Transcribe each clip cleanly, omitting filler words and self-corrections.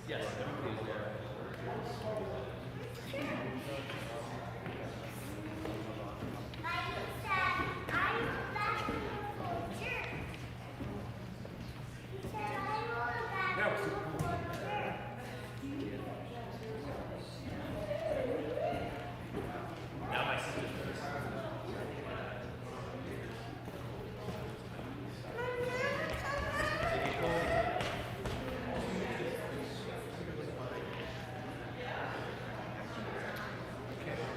Yes, everybody is there. That was super cool. Now my sister's first. Okay.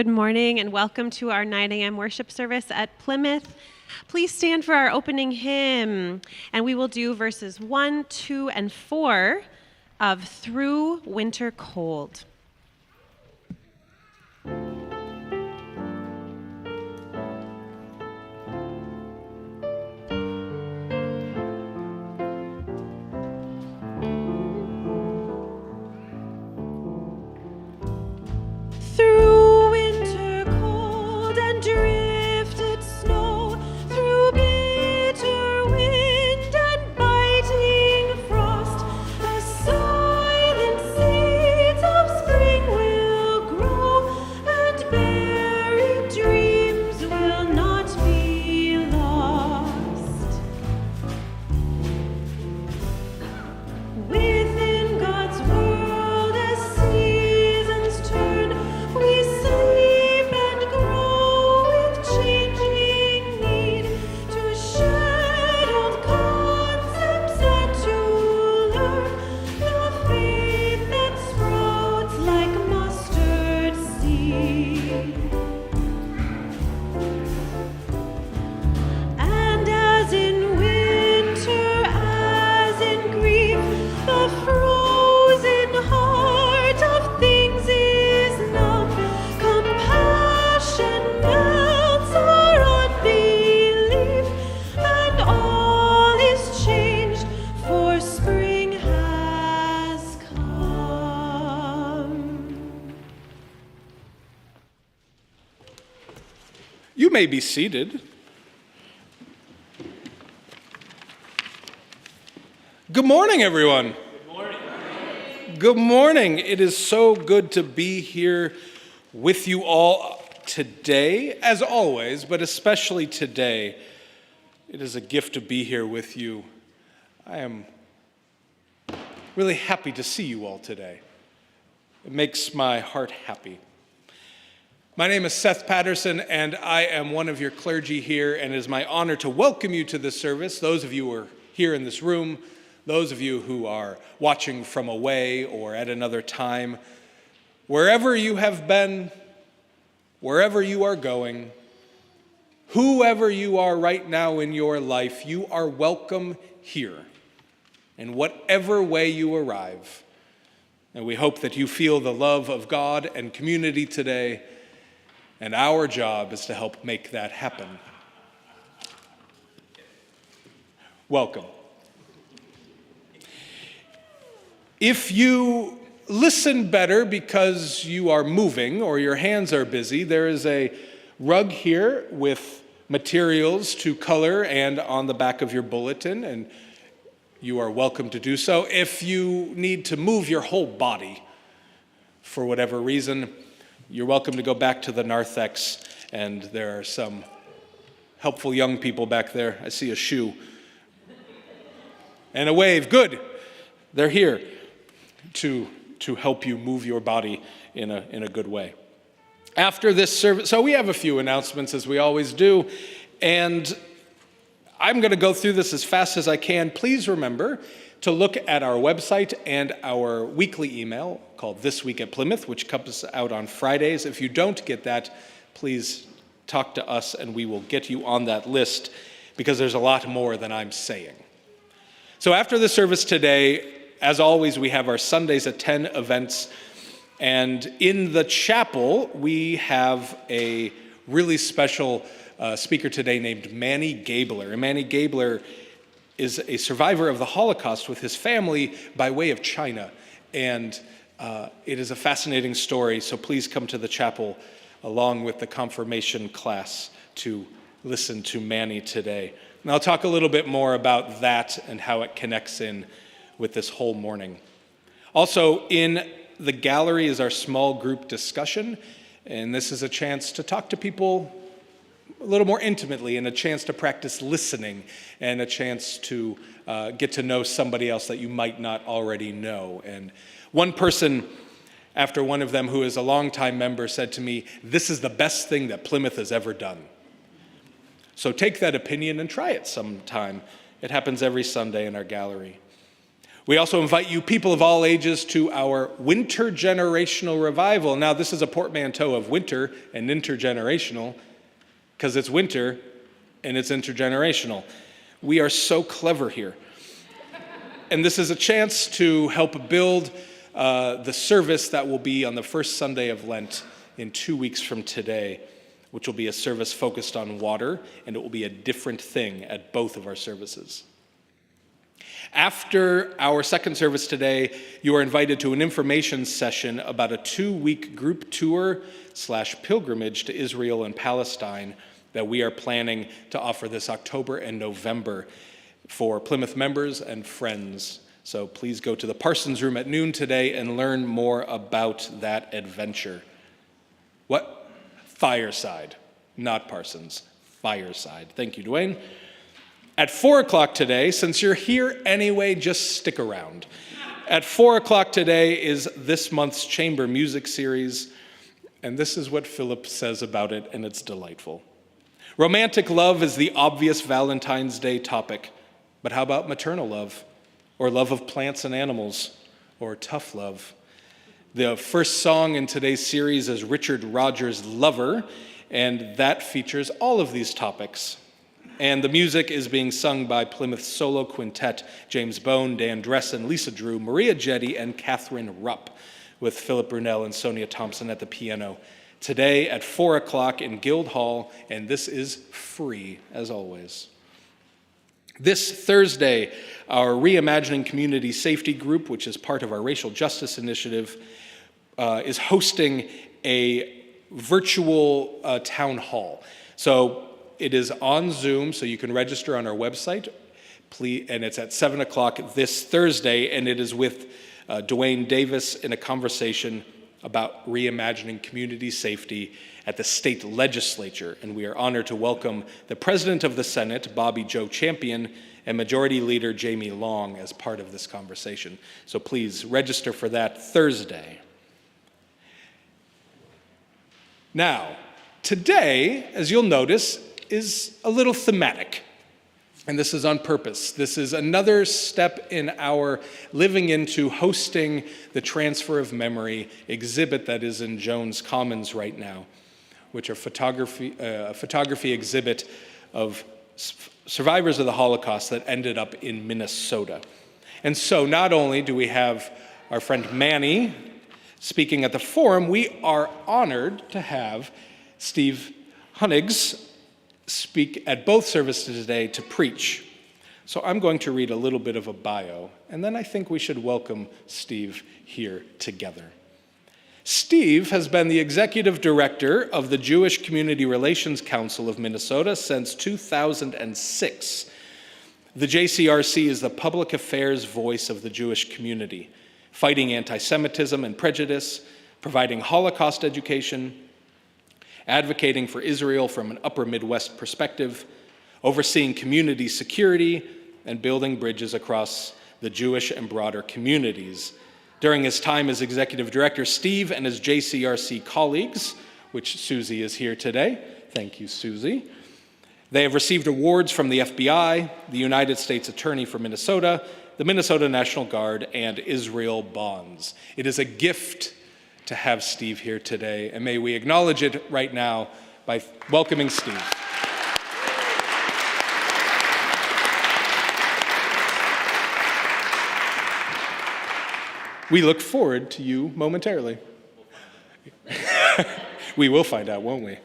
Good morning and welcome to our 9 a.m. worship service at Plymouth. Please stand for our opening hymn, and we will do verses 1, 2, and 4 of Through Winter Cold. Through winter cold and drifted snow, through bitter wind and biting frost, the silent seeds of spring will grow, and buried dreams will not be lost. Within God's world as seasons turn, we sleep and grow with changing need to shed old concepts and to learn the faith that sprouts like mustard seed. And as in winter, as in grief, the frozen heart of things is numb. Compassion melts our unbelief, and all is changed, for spring has come. You may be seated. Good morning, everyone. Good morning. Good morning. It is so good to be here with you all today, as always, but especially today. It is a gift to be here with you. I am really happy to see you all today. It makes my heart happy. My name is Seth Patterson, and I am one of your clergy here, and it is my honor to welcome you to this service. Those of you who are here in this room, those of you who are watching from away or at another time, wherever you have been, wherever you are going, whoever you are right now in your life, you are welcome here in whatever way you arrive. And we hope that you feel the love of God and community today, and our job is to help make that happen. Welcome. If you listen better because you are moving or your hands are busy, there is a rug here with materials to color and on the back of your bulletin, and you are welcome to do so. If you need to move your whole body for whatever reason, you're welcome to go back to the narthex, and there are some helpful young people back there. I see a shoe and a wave. Good. They're here to help you move your body in a good way. After this service, so we have a few announcements as we always do, and I'm going to go through this as fast as I can. Please remember to look at our website and our weekly email called This Week at Plymouth, which comes out on Fridays. If you don't get that, please talk to us and we will get you on that list, because there's a lot more than I'm saying. So after the service today, as always, we have our Sundays at 10 events, and in the chapel, we have a really special speaker today named Manny Gabler. And Manny Gabler is a survivor of the Holocaust with his family by way of China, and it is a fascinating story, so please come to the chapel along with the confirmation class to listen to Manny today. And I'll talk a little bit more about that and how it connects in with this whole morning. Also, in the gallery is our small group discussion, and this is a chance to talk to people a little more intimately, and a chance to practice listening, and a chance to get to know somebody else that you might not already know. And one person, after one of them who is a longtime member, said to me, "This is the best thing that Plymouth has ever done." So take that opinion and try it sometime. It happens every Sunday in our gallery. We also invite you, people of all ages, to our Winter Generational Revival. Now, this is a portmanteau of winter and intergenerational, because it's winter and it's intergenerational. We are so clever here. And this is a chance to help build the service that will be on the first Sunday of Lent in 2 weeks from today, which will be a service focused on water, and it will be a different thing at both of our services. After our second service today, you are invited to an information session about a 2-week group tour/pilgrimage to Israel and Palestine that we are planning to offer this October and November for Plymouth members and friends. So please go to the Parsons Room at noon today and learn more about that adventure. What? Fireside, not Parsons. Fireside. Thank you, Dwayne. At 4 o'clock today, since you're here anyway, just stick around. At 4 o'clock today is this month's chamber music series, and this is what Philip says about it, and it's delightful. Romantic love is the obvious Valentine's Day topic, but how about maternal love, or love of plants and animals, or tough love? The first song in today's series is Richard Rogers' Lover, and that features all of these topics. And the music is being sung by Plymouth Solo Quintet, James Bone, Dan Dressen, Lisa Drew, Maria Jetty, and Catherine Rupp, with Philip Brunel and Sonia Thompson at the piano. Today at 4 o'clock in Guildhall, and this is free, as always. This Thursday, our Reimagining Community Safety Group, which is part of our Racial Justice Initiative, is hosting a virtual town hall. So it is on Zoom, so you can register on our website, and it's at 7 o'clock this Thursday, and it is with Dwayne Davis in a conversation about reimagining community safety at the state legislature. And we are honored to welcome the President of the Senate, Bobby Joe Champion, and Majority Leader Jamie Long as part of this conversation. So please register for that Thursday. Now, today, as you'll notice, is a little thematic. And this is on purpose. This is another step in our living into hosting the Transfer of Memory exhibit that is in Jones Commons right now, which are a photography exhibit of survivors of the Holocaust that ended up in Minnesota. And so not only do we have our friend Manny speaking at the forum, we are honored to have Steve Hunegs speak at both services today to preach. So I'm going to read a little bit of a bio, and then I think we should welcome Steve here together. Steve has been the executive director of the Jewish Community Relations Council of Minnesota since 2006. The JCRC is the public affairs voice of the Jewish community, fighting antisemitism and prejudice, providing Holocaust education, advocating for Israel from an upper Midwest perspective, overseeing community security, and building bridges across the Jewish and broader communities. During his time as executive director, Steve and his JCRC colleagues, which Susie is here today, thank you, Susie, they have received awards from the FBI, the United States Attorney for Minnesota, the Minnesota National Guard, and Israel Bonds. It is a gift to have Steve here today, and may we acknowledge it right now by welcoming Steve. We look forward to you momentarily. We will find out, won't we?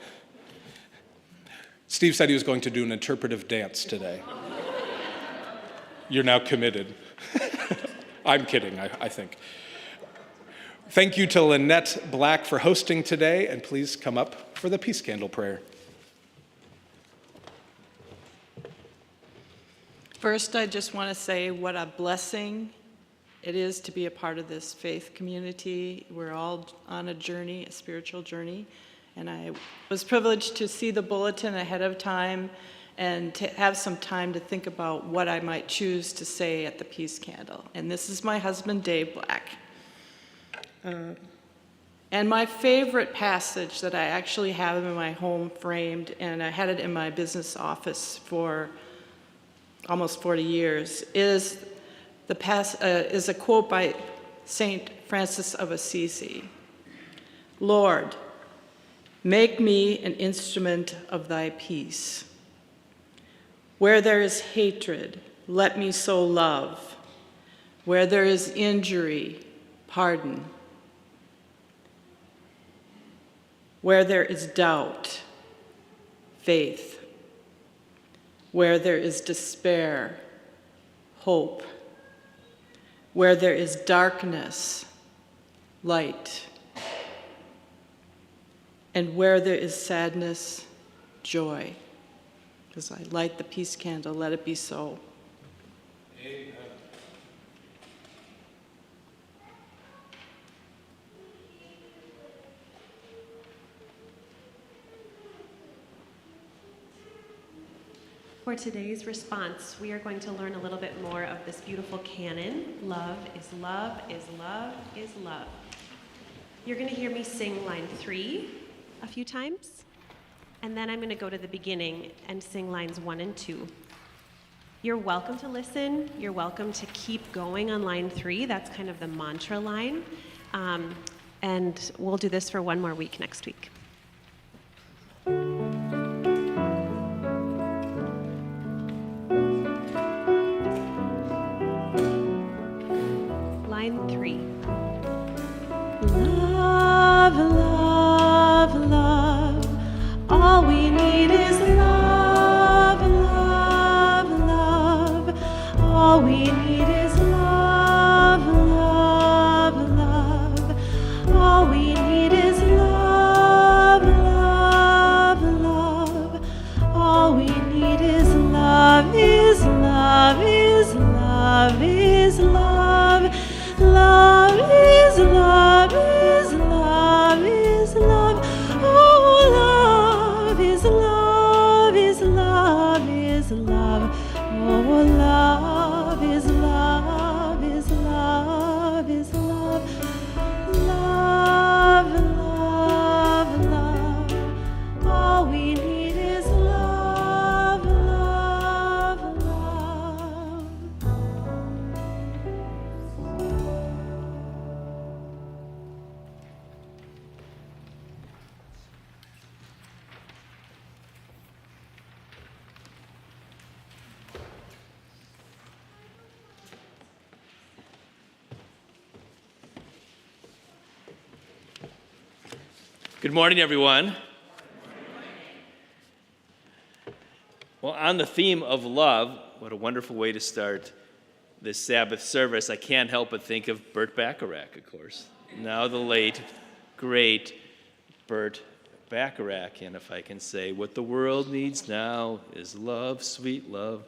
Steve said he was going to do an interpretive dance today. You're now committed. I'm kidding, I think. Thank you to Lynette Black for hosting today, and please come up for the peace candle prayer. First, I just want to say what a blessing it is to be a part of this faith community. We're all on a journey, a spiritual journey, and I was privileged to see the bulletin ahead of time and to have some time to think about what I might choose to say at the peace candle. And this is my husband, Dave Black. And my favorite passage that I actually have in my home framed, and I had it in my business office for almost 40 years, is is a quote by Saint Francis of Assisi. Lord, make me an instrument of thy peace. Where there is hatred, let me sow love. Where there is injury, pardon. Where there is doubt, faith. Where there is despair, hope. Where there is darkness, light. And where there is sadness, joy. As I light the peace candle, let it be so. Amen. For today's response, we are going to learn a little bit more of this beautiful canon. Love is love is love is love. You're going to hear me sing line 3 a few times, and then I'm going to go to the beginning and sing lines 1 and 2. You're welcome to listen. You're welcome to keep going on line 3. That's kind of the mantra line. And we'll do this for one more week next week. Line 3. Love, love, love. All we need is love, love, love. All we need is love, love, love. All we need is love, love, love. All we need is love, is love, is love, is love. Love is love is love is love. Oh, love is love is love is love. Oh, love is love is love is love. Love, love, love. All we need is love, love, love. Good morning, everyone. Well, on the theme of love, what a wonderful way to start this Sabbath service. I can't help but think of Burt Bacharach, of course. Now the late, great Burt Bacharach. And if I can say, what the world needs now is love, sweet love.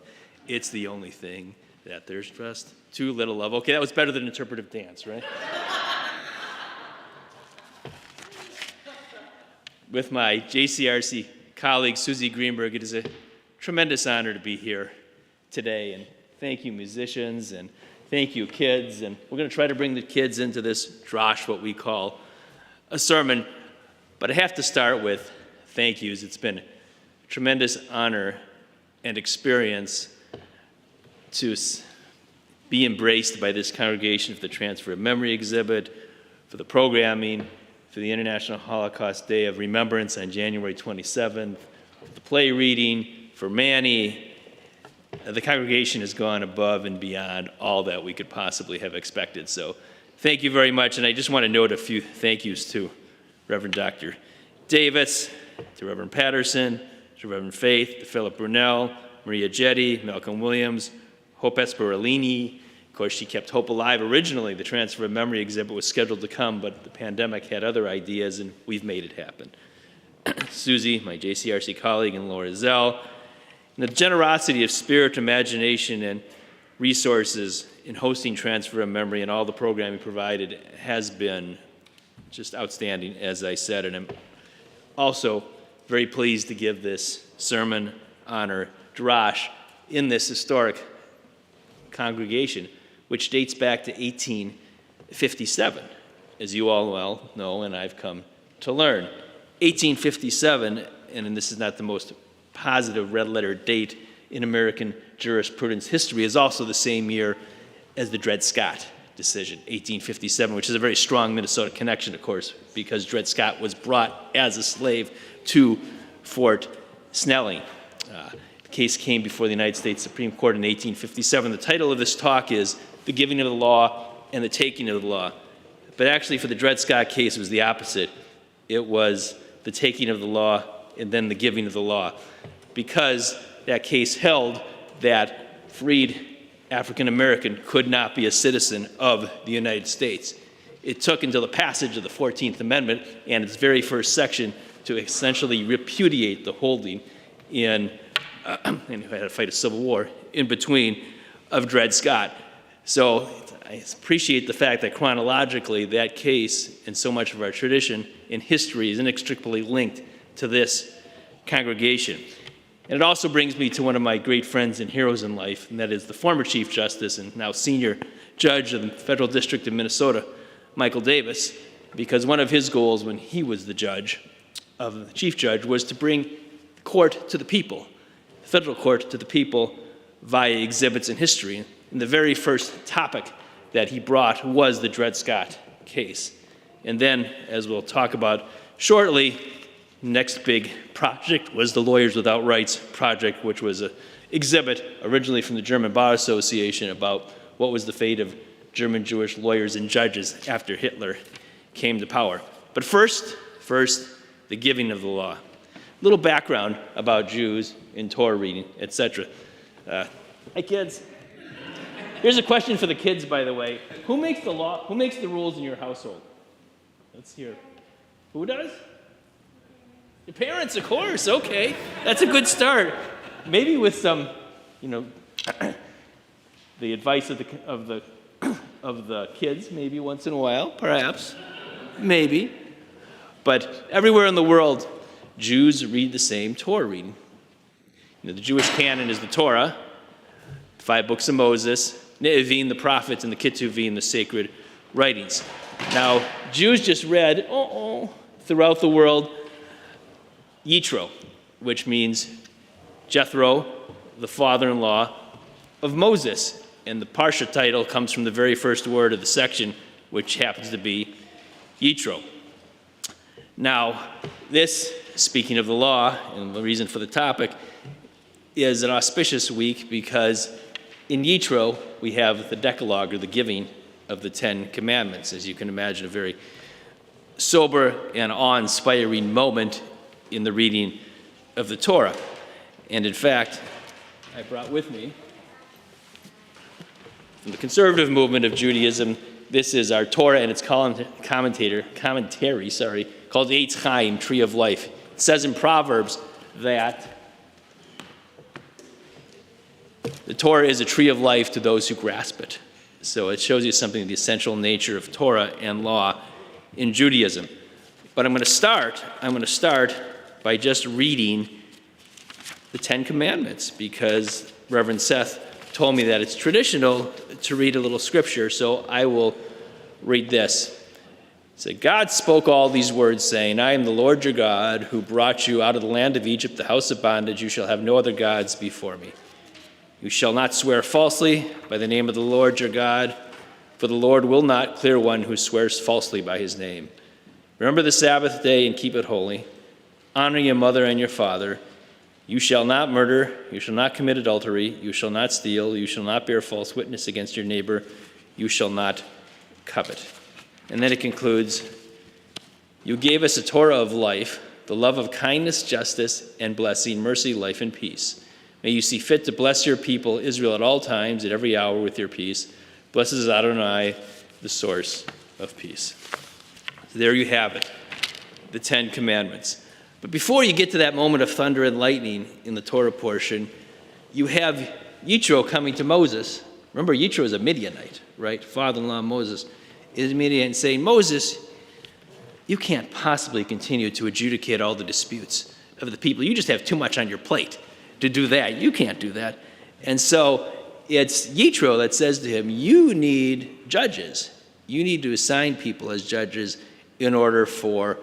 It's the only thing that there's just too little of. Okay, that was better than interpretive dance, right? With my JCRC colleague, Susie Greenberg, it is a tremendous honor to be here today. And thank you, musicians, and thank you, kids. And we're going to try to bring the kids into this drosh, what we call a sermon. But I have to start with thank yous. It's been a tremendous honor and experience to be embraced by this congregation for the Transfer of Memory exhibit, for the programming, for the International Holocaust Day of Remembrance on January 27th, for the play reading, for Manny. The congregation has gone above and beyond all that we could possibly have expected. So thank you very much. And I just want to note a few thank yous to Reverend Dr. Davis, to Reverend Patterson, to Reverend Faith, to Philip Brunel, Maria Jetty, Malcolm Williams, Hope Esperolini. Of course, she kept hope alive. Originally, the Transfer of Memory exhibit was scheduled to come, but the pandemic had other ideas, and we've made it happen. Susie, my JCRC colleague, and Laura Zell. And the generosity of spirit, imagination, and resources in hosting Transfer of Memory and all the programming provided has been just outstanding, as I said. And I'm also very pleased to give this sermon honor drosh in this historic congregation, which dates back to 1857, as you all well know and I've come to learn. 1857, and this is not the most positive red-letter date in American jurisprudence history, is also the same year as the Dred Scott decision, 1857, which is a very strong Minnesota connection, of course, because Dred Scott was brought as a slave to Fort Snelling. The case came before the United States Supreme Court in 1857. The title of this talk is The Giving of the Law and the Taking of the Law. But actually, for the Dred Scott case, it was the opposite. It was the taking of the law and then the giving of the law, because that case held that freed African American could not be a citizen of the United States. It took until the passage of the 14th Amendment and its very first section to essentially repudiate the holding in, and who had to fight a civil war in between, of Dred Scott. So I appreciate the fact that chronologically that case and so much of our tradition and history is inextricably linked to this congregation. And it also brings me to one of my great friends and heroes in life, and that is the former Chief Justice and now Senior Judge of the Federal District of Minnesota, Michael Davis, because one of his goals when he was the Chief Judge, was to bring court to the people, the federal court to the people via exhibits in history. And the very first topic that he brought was the Dred Scott case. And then, as we'll talk about shortly, next big project was the Lawyers Without Rights project, which was an exhibit originally from the German Bar Association about what was the fate of German Jewish lawyers and judges after Hitler came to power. But first, the giving of the law. A little background about Jews in Torah reading, etc. Hi, kids. Here's a question for the kids, by the way. Who makes the law? Who makes the rules in your household? Let's hear. Who does? Your parents, of course. Okay, that's a good start. Maybe with some, the advice of the kids, maybe once in a while, perhaps, maybe. But everywhere in the world, Jews read the same Torah reading. The Jewish canon is the Torah, 5 books of Moses, Ne'evim, the prophets, and the Ketuvim, the sacred writings. Now, Jews just read, throughout the world, Yitro, which means Jethro, the father-in-law of Moses. And the Parsha title comes from the very first word of the section, which happens to be Yitro. Now, this, speaking of the law, and the reason for the topic, is an auspicious week because in Yitro, we have the Decalogue, or the giving of the 10 Commandments. As you can imagine, a very sober and awe-inspiring moment in the reading of the Torah. And in fact, I brought with me, from the conservative movement of Judaism, this is our Torah and its commentary, called Eitz Chaim, Tree of Life. It says in Proverbs that the Torah is a tree of life to those who grasp it. So it shows you something of the essential nature of Torah and law in Judaism. But I'm going to start by just reading the 10 Commandments, because Reverend Seth told me that it's traditional to read a little scripture, so I will read this. It said, God spoke all these words, saying, I am the Lord your God, who brought you out of the land of Egypt, the house of bondage. You shall have no other gods before me. You shall not swear falsely by the name of the Lord your God, for the Lord will not clear one who swears falsely by his name. Remember the Sabbath day and keep it holy. Honor your mother and your father. You shall not murder. You shall not commit adultery. You shall not steal. You shall not bear false witness against your neighbor. You shall not covet. And then it concludes, you gave us a Torah of life, the love of kindness, justice, and blessing, mercy, life, and peace. May you see fit to bless your people, Israel, at all times, at every hour with your peace. Blessed is Adonai, the source of peace. So there you have it, the 10 Commandments. But before you get to that moment of thunder and lightning in the Torah portion, you have Yitro coming to Moses. Remember, Yitro is a Midianite, right? Father-in-law Moses is Midianite, saying, Moses, you can't possibly continue to adjudicate all the disputes of the people. You just have too much on your plate to do that. You can't do that. And so it's Yitro that says to him, you need judges. You need to assign people as judges in order for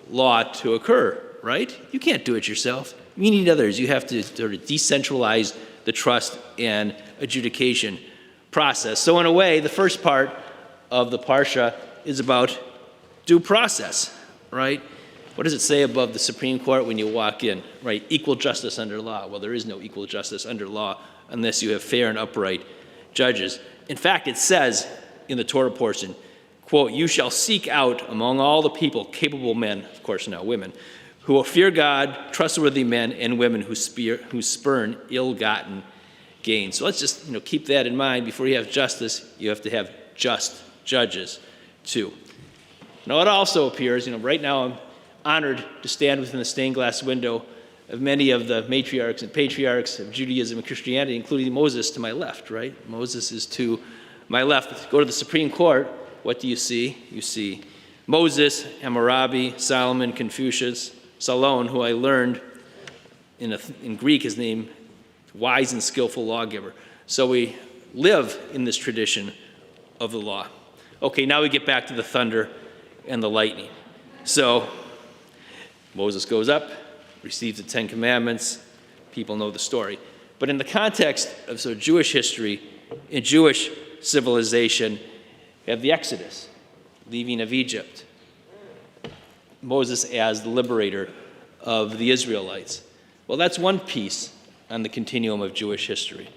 law to occur, right? You can't do it yourself. You need others. You have to sort of decentralize the trust and adjudication process. So in a way, the first part of the Parsha is about due process, right? What does it say above the Supreme Court when you walk in, right? Equal justice under law. Well, there is no equal justice under law unless you have fair and upright judges. In fact, it says in the Torah portion, quote, "You shall seek out among all the people capable men," of course now women, "who will fear God, trustworthy men and women who spurn ill-gotten gain." So let's just keep that in mind. Before you have justice, you have to have just judges too. Now it also appears, right now I'm honored to stand within the stained glass window of many of the matriarchs and patriarchs of Judaism and Christianity, including Moses to my left, right? Moses is to my left. Go to the Supreme Court, what do you see? You see Moses, Hammurabi, Solomon, Confucius, Solon, who I learned in Greek is named wise and skillful lawgiver. So we live in this tradition of the law. Okay, now we get back to the thunder and the lightning. So Moses goes up, receives the Ten Commandments. People know the story. But in the context of Jewish history, in Jewish civilization, we have the Exodus, leaving of Egypt. Moses as the liberator of the Israelites. Well, that's one piece on the continuum of Jewish history.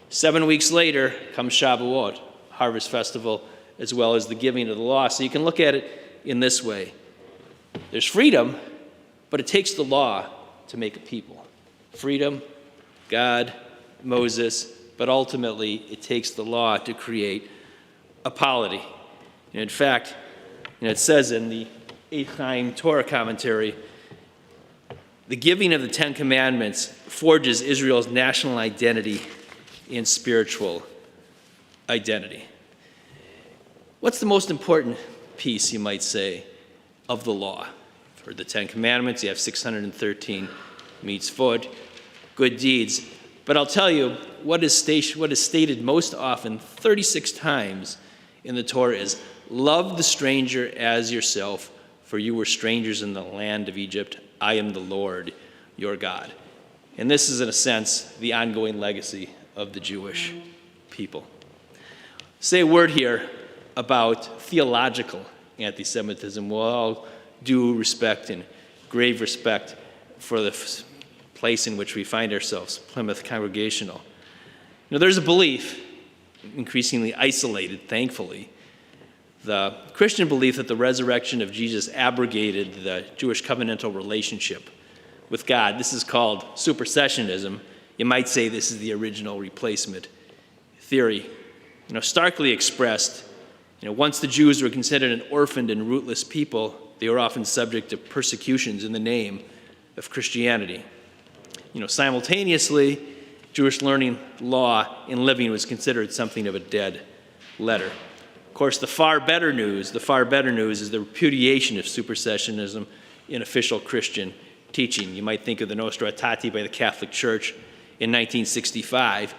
7 weeks later comes Shavuot, harvest festival, as well as the giving of the law. So you can look at it in this way. There's freedom, but it takes the law to make a people. Freedom, God, Moses, but ultimately it takes the law to create a polity. And in fact, it says in the Eitz Chaim Torah commentary, the giving of the Ten Commandments forges Israel's national identity and spiritual identity. What's the most important piece, you might say, of the law? For the Ten Commandments, you have 613 mitzvot, good deeds. But I'll tell you, what is stated most often, 36 times in the Torah, is love the stranger as yourself, for you were strangers in the land of Egypt. I am the Lord, your God. And this is, in a sense, the ongoing legacy of the Jewish people. Say a word here about theological anti-Semitism. With all due respect and grave respect for the place in which we find ourselves, Plymouth Congregational. There's a belief, increasingly isolated, thankfully, the Christian belief that the resurrection of Jesus abrogated the Jewish covenantal relationship with God. This is called supersessionism. You might say this is the original replacement theory. Starkly expressed, once the Jews were considered an orphaned and rootless people, they were often subject to persecutions in the name of Christianity. Simultaneously, Jewish learning, law, and living was considered something of a dead letter. Of course, the far better news is the repudiation of supersessionism in official Christian teaching. You might think of the Nostra Aetate by the Catholic Church in 1965.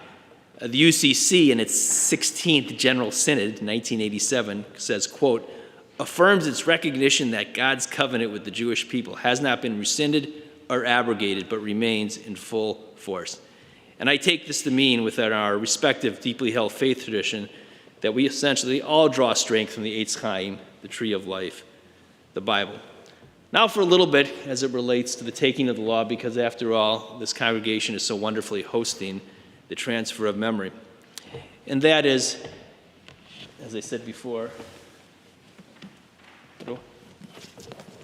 The UCC, in its 16th General Synod, 1987, says, quote, affirms its recognition that God's covenant with the Jewish people has not been rescinded or abrogated, but remains in full force. And I take this to mean, within our respective deeply held faith tradition, that we essentially all draw strength from the Eitz Chaim, the tree of life, the Bible. Now for a little bit as it relates to the taking of the law, because after all, this congregation is so wonderfully hosting the transfer of memory. And that is, as I said before,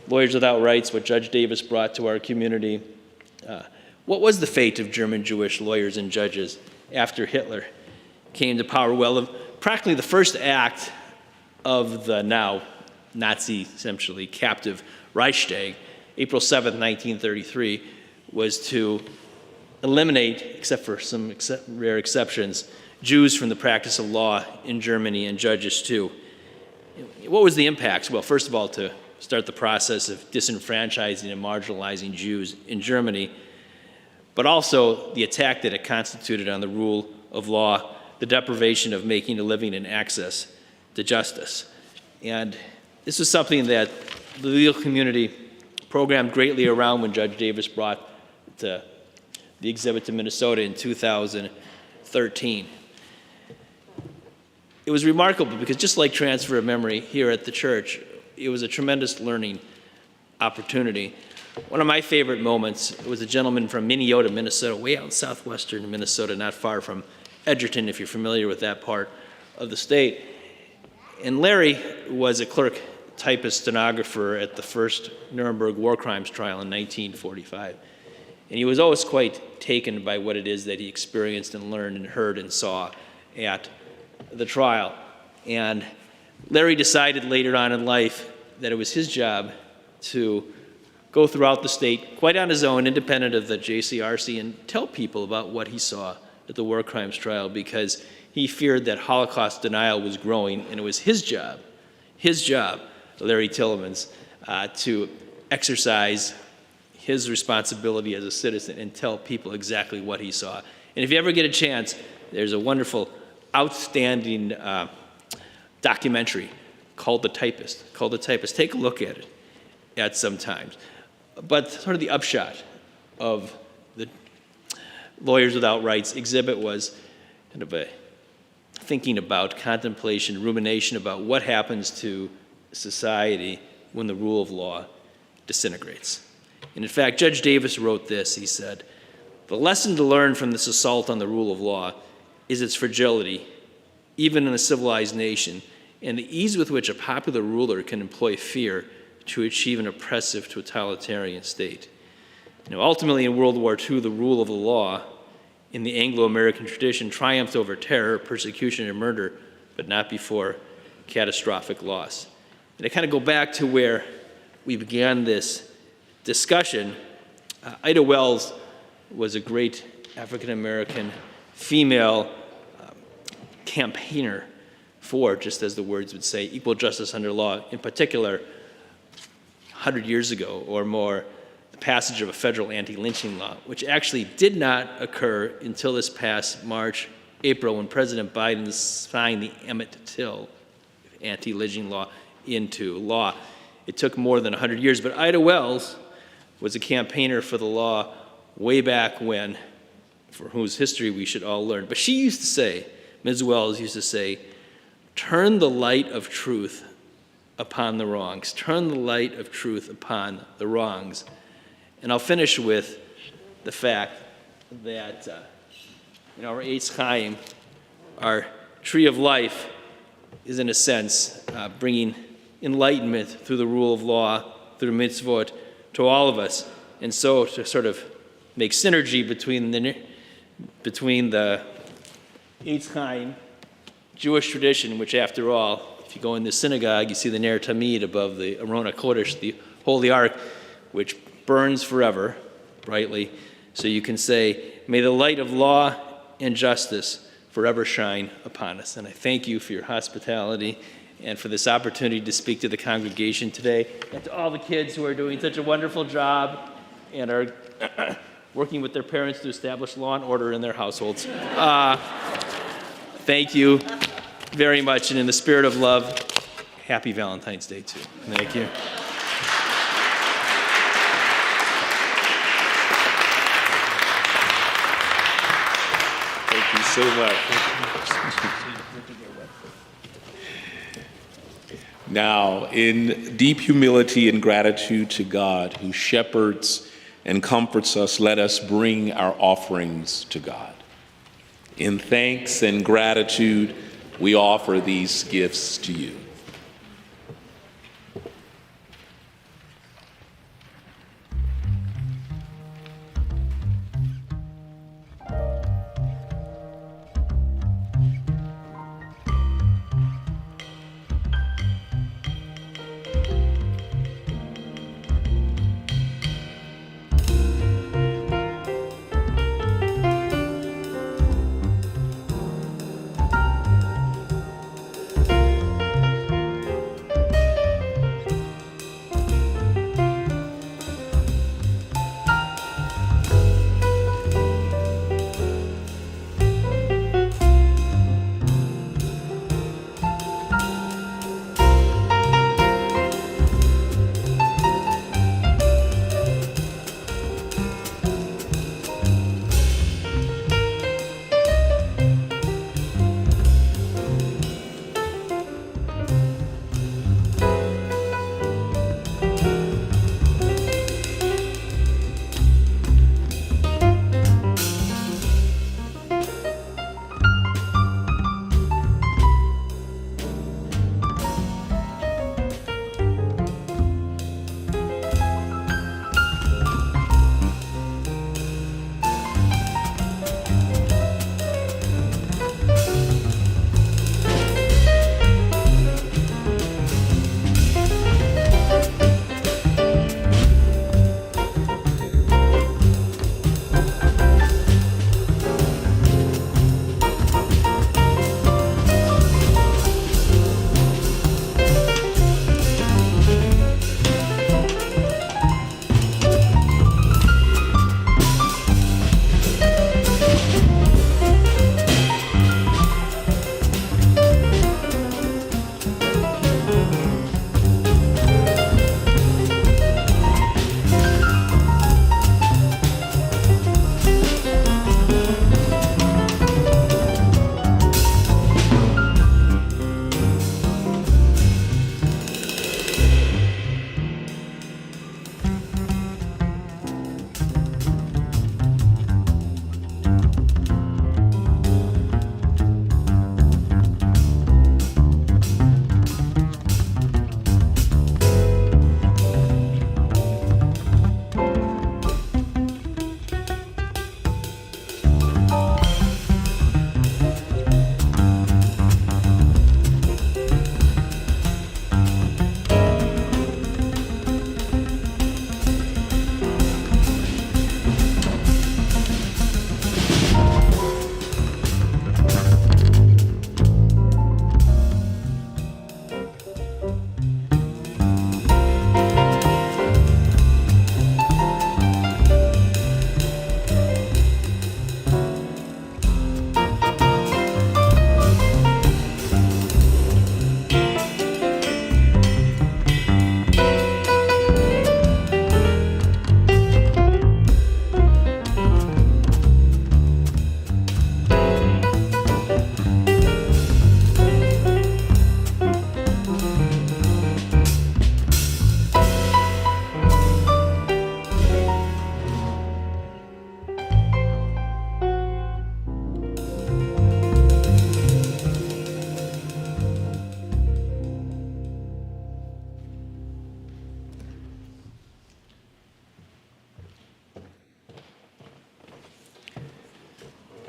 Lawyers Without Rights, what Judge Davis brought to our community. What was the fate of German Jewish lawyers and judges after Hitler came to power? Well, practically the first act of the now Nazi, essentially captive Reichstag, April 7th, 1933, was to eliminate, except for some rare exceptions, Jews from the practice of law in Germany, and judges too. What was the impact? Well, first of all, to start the process of disenfranchising and marginalizing Jews in Germany, but also the attack that it constituted on the rule of law, the deprivation of making a living and access to justice. And this was something that the legal community programmed greatly around when Judge Davis brought the exhibit to Minnesota in 2013. it was remarkable because just like transfer of memory here at the church, it was a tremendous learning opportunity. One of my favorite moments was a gentleman from Minneota, Minnesota, way out in southwestern Minnesota, not far from Edgerton, if you're familiar with that part of the state. And Larry was a clerk, typist, stenographer at the first Nuremberg war crimes trial in 1945. And he was always quite taken by what it is that he experienced and learned and heard and saw at the trial. And Larry decided later on in life that it was his job to go throughout the state, quite on his own, independent of the JCRC, and tell people about what he saw at the war crimes trial, because he feared that Holocaust denial was growing, and it was his job, Larry Tillemans, to exercise his responsibility as a citizen and tell people exactly what he saw. And if you ever get a chance, there's a wonderful, outstanding documentary called The Typist. Take a look at it at some times. But sort of the upshot of the Lawyers Without Rights exhibit was kind of a thinking about, contemplation, rumination about what happens to society when the rule of law disintegrates. And in fact, Judge Davis wrote this. He said, "The lesson to learn from this assault on the rule of law is its fragility, even in a civilized nation, and the ease with which a popular ruler can employ fear to achieve an oppressive totalitarian state." Ultimately, in World War II, the rule of the law in the Anglo-American tradition triumphed over terror, persecution, and murder, but not before catastrophic loss. And to kind of go back to where we began this discussion, Ida Wells was a great African-American female campaigner for, just as the words would say, equal justice under law. In particular, 100 years ago or more, the passage of a federal anti-lynching law, which actually did not occur until this past March, April, when President Biden signed the Emmett Till anti-lynching law into law. It took more than 100 years, but Ida Wells was a campaigner for the law way back when, for whose history we should all learn. But she used to say, Ms. Wells used to say, "Turn the light of truth upon the wrongs. Turn the light of truth upon the wrongs." And I'll finish with the fact that our Eitz Chaim, our tree of life, is in a sense bringing enlightenment through the rule of law, through mitzvot, to all of us. And so to sort of make synergy between the Eitz Chaim Jewish tradition, which after all, if you go in the synagogue, you see the Ner Tamid above the Arona Kodesh, the Holy Ark, which burns forever, brightly. So you can say, "May the light of law and justice forever shine upon us." And I thank you for your hospitality and for this opportunity to speak to the congregation today, and to all the kids who are doing such a wonderful job and are working with their parents to establish law and order in their households. Thank you very much, and in the spirit of love, happy Valentine's Day too. Thank you. Thank you so much. Now, in deep humility and gratitude to God, who shepherds and comforts us, let us bring our offerings to God. In thanks and gratitude, we offer these gifts to you.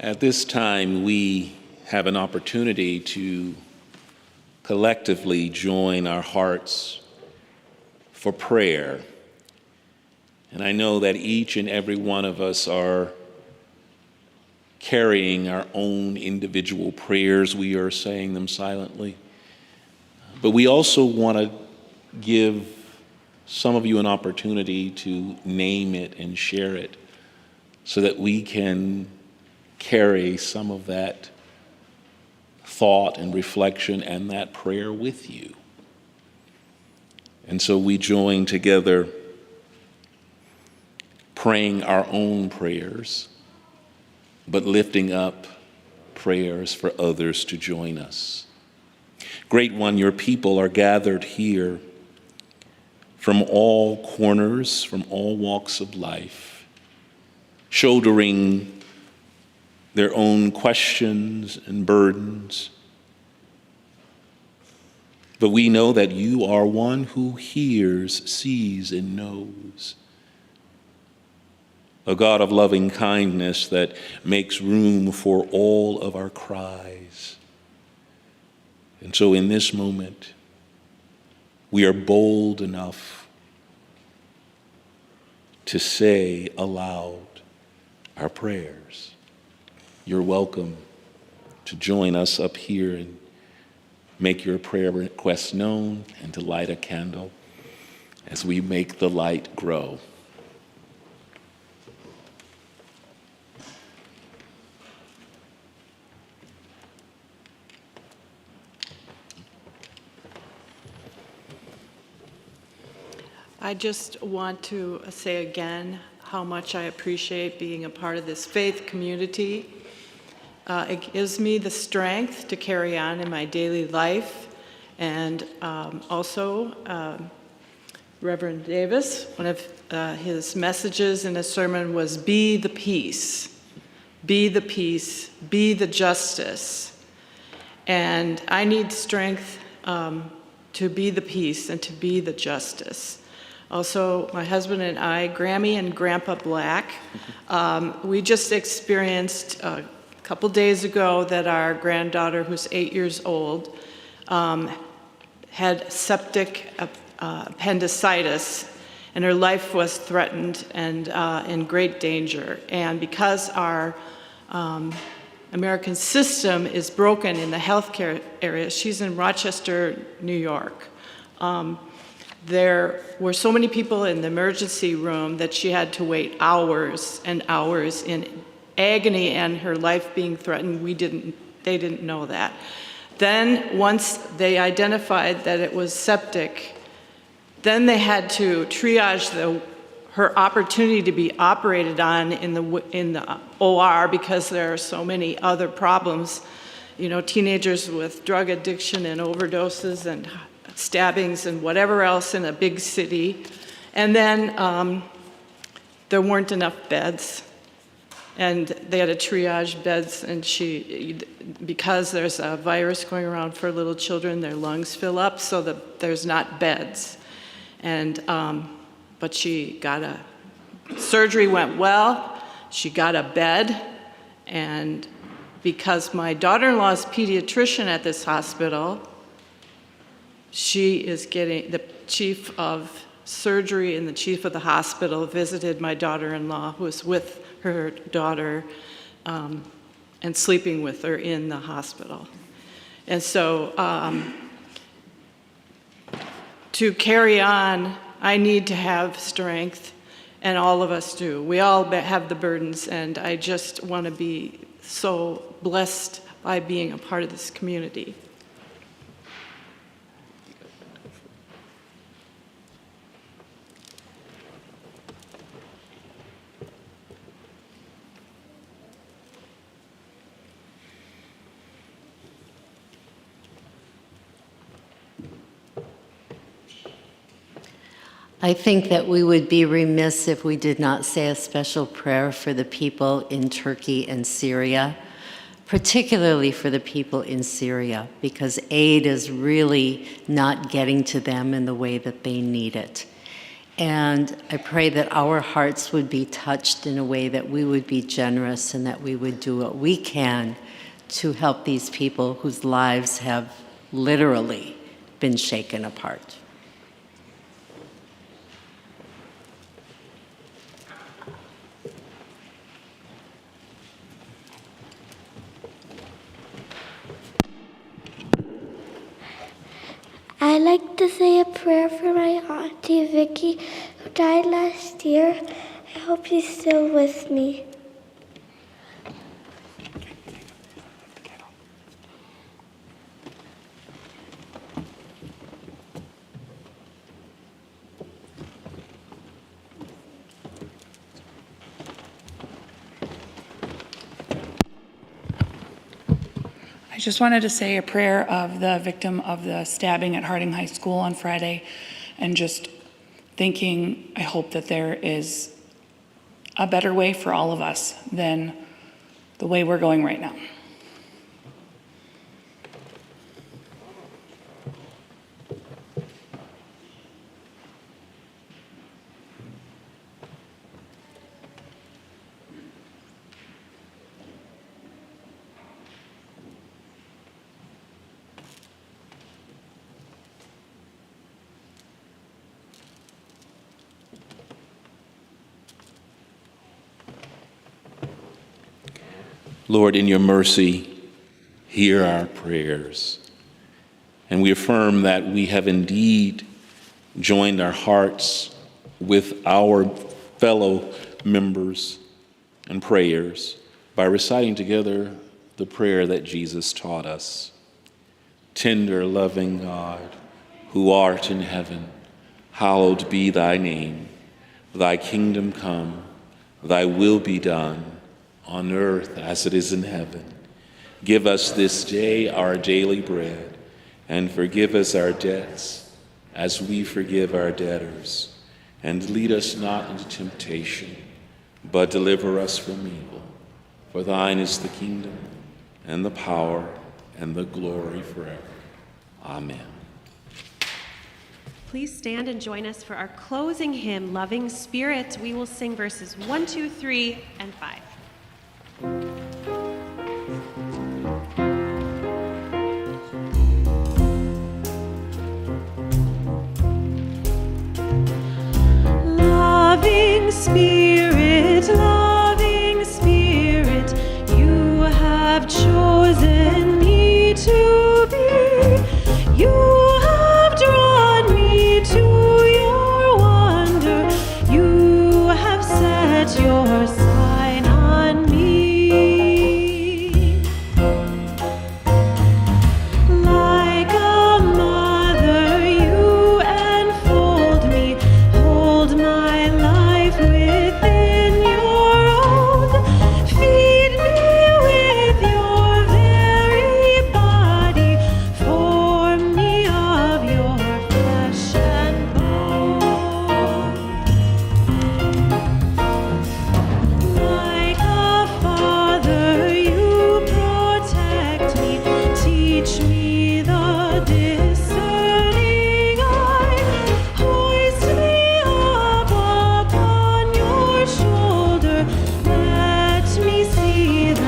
At this time, we have an opportunity to collectively join our hearts for prayer. And I know that each and every one of us are carrying our own individual prayers. We are saying them silently. But we also want to give some of you an opportunity to name it and share it so that we can carry some of that thought and reflection and that prayer with you. And so we join together praying our own prayers, but lifting up prayers for others to join us. Great One, your people are gathered here from all corners, from all walks of life, shouldering their own questions and burdens. But we know that you are one who hears, sees, and knows. A God of loving kindness that makes room for all of our cries. And so in this moment, we are bold enough to say aloud our prayers. You're welcome to join us up here and make your prayer requests known and to light a candle as we make the light grow. I just want to say again how much I appreciate being a part of this faith community. It gives me the strength to carry on in my daily life. And also, Reverend Davis, one of his messages in a sermon was, be the peace, be the peace, be the justice. And I need strength to be the peace and to be the justice. Also, my husband and I, Grammy and Grandpa Black, we just experienced a couple days ago that our granddaughter, who's 8 years old, had septic appendicitis, and her life was threatened and in great danger. And because our American system is broken in the healthcare area, she's in Rochester, New York. There were so many people in the emergency room that she had to wait hours and hours in agony and her life being threatened. They didn't know that. Then once they identified that it was septic, then they had to triage her opportunity to be operated on in the OR because there are so many other problems. You know, teenagers with drug addiction and overdoses and stabbings and whatever else in a big city. And then there weren't enough beds. And they had to triage beds, and because there's a virus going around for little children, their lungs fill up so that there's not beds. And, but surgery went well, she got a bed, and because my daughter-in-law is pediatrician at this hospital, she is getting, the chief of surgery and the chief of the hospital visited my daughter-in-law, who was with her daughter and sleeping with her in the hospital. And so to carry on, I need to have strength, and all of us do. We all have the burdens, and I just want to be so blessed by being a part of this community. I think that we would be remiss if we did not say a special prayer for the people in Turkey and Syria, particularly for the people in Syria, because aid is really not getting to them in the way that they need it. And I pray that our hearts would be touched in a way that we would be generous and that we would do what we can to help these people whose lives have literally been shaken apart. I like to say a prayer for my Auntie Vicky, who died last year. I hope she's still with me. I just wanted to say a prayer of the victim of the stabbing at Harding High School on Friday, and just thinking, I hope that there is a better way for all of us than the way we're going right now. Lord, in your mercy, hear our prayers. And we affirm that we have indeed joined our hearts with our fellow members and prayers by reciting together the prayer that Jesus taught us. Tender, loving God, who art in heaven, hallowed be thy name. Thy kingdom come, thy will be done, on earth as it is in heaven. Give us this day our daily bread, and forgive us our debts as we forgive our debtors. And lead us not into temptation, but deliver us from evil. For thine is the kingdom, and the power, and the glory forever. Amen. Please stand and join us for our closing hymn, Loving Spirit. We will sing verses 1, 2, 3, and 5. Loving Spirit, you have chosen me to be. You have drawn me to your wonder. You have set your sign on me. Like a mother, you enfold me, hold my life within your own. Feed me with your very body, form me of your flesh and bone. Like a father, you protect me, teach me the discerning eye, hoist me up upon your shoulder, let me see the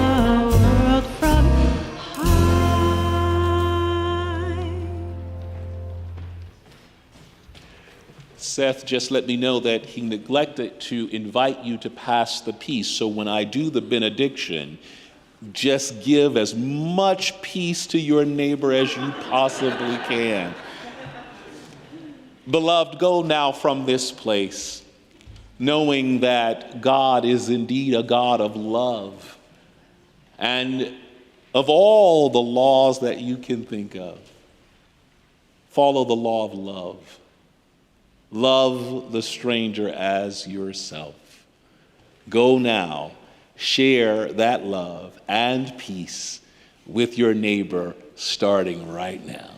world from high. Seth just let me know that he neglected to invite you to pass the peace. So when I do the benediction, just give as much peace to your neighbor as you possibly can. Beloved, go now from this place, knowing that God is indeed a God of love. And of all the laws that you can think of, follow the law of love. Love the stranger as yourself. Go now, share that love and peace with your neighbor starting right now.